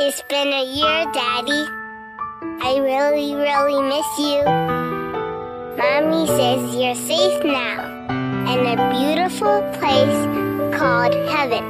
It's been a year, Daddy. I really, really miss you. Mommy says you're safe now in a beautiful place called heaven.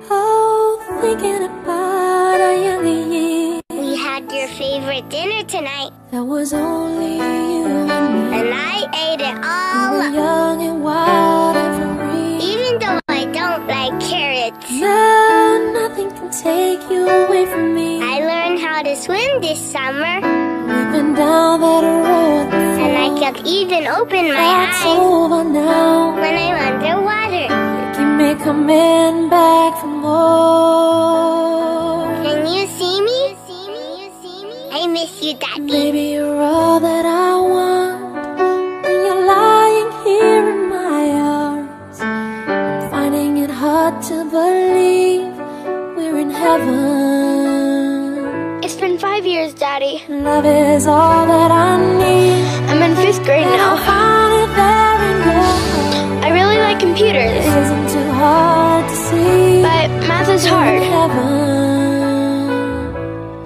Oh, thinking about our younger years. We had your favorite dinner tonight. That was only you and me. And I ate it all We were up. young and wild and free. Even though I don't like carrots. Now nothing can take you away from me. I learned how to swim this summer. We've been down that road before. And I could even open my That's eyes over now. when I'm underwater. Keep me coming back for more. Can you see me? I miss you, Daddy. Baby, you're all that I want. When you're lying here in my arms, I'm finding it hard to believe we're in heaven. It's been 5 years, Daddy. Love is all that I need. I'm in 5th grade And I now. found it there in your heart. I really like computers, It isn't too hard to see. but math is hard. Heaven.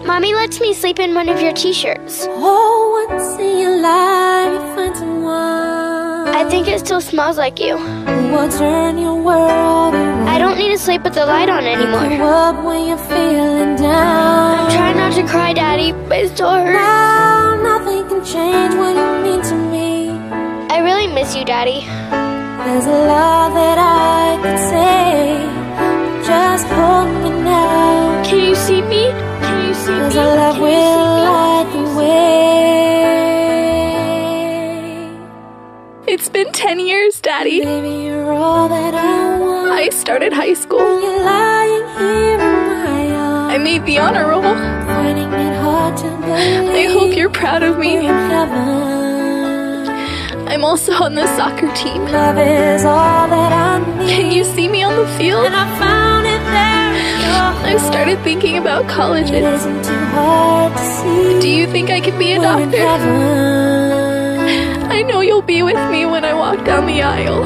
Mommy lets me sleep in one of your t-shirts. Oh, once in your life you find someone I think it still smells like you. who will turn your world around. I don't need to sleep with the light on You anymore. up when you're feeling down. I'm trying not to cry, Daddy, but it still hurts. Now nothing can change what you mean to me. I really miss you, Daddy. There's a lot that I could say, but just hold me now. Can you see me? Can you see me? Cause our love Can you will see me? light the way. It's been 10 years, Daddy. Baby, you're all that I want. I started high school. You're lying here in my arms. I made the honor roll. Finding it hard to believe. I hope you're proud of we're me. in heaven. I'm also on the soccer team. Love is all that I need. Can you see me on the field? And I found it there in your I've started thinking about It colleges. isn't too hard to see. Do you think I could be a We're in doctor? heaven. I know you'll be with me when I walk down the aisle.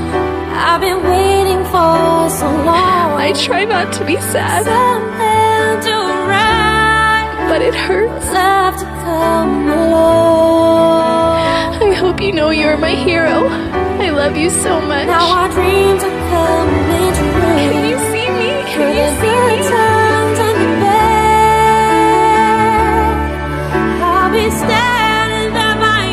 I've been waiting for so long. I try not to be sad, Something to right. but it hurts. Love to come along. I hope you know you're my hero. I love you so much. Now our dreams are coming true. Can you see me? For Can you the see good me? times and the bad, I'll be standing there by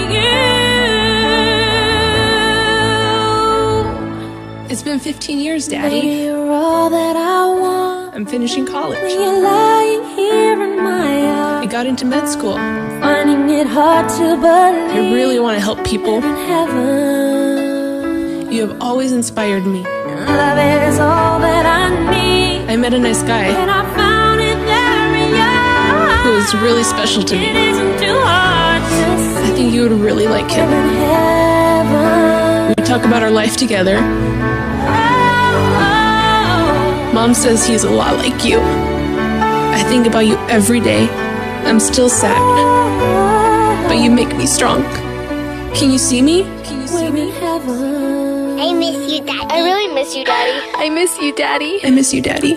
you. It's been 15 years, Baby, Daddy. you're all that I want. I'm finishing college. When you're lying here in my I arms, got into med school. finding it hard to believe I really want to help people. we're in heaven. You have always inspired me. Love is all that I need. I met a nice guy And I found it there in your who was really special to It me. isn't too hard to I think you would really like see. We're him. in heaven. We talk about our life together. Mom says he's a lot like you. I think about you every day. I'm still sad, but you make me strong. Can you see me? Can you see We're me? in heaven. I miss you, Daddy. I really miss you, Daddy. I miss you, Daddy. I miss you, Daddy.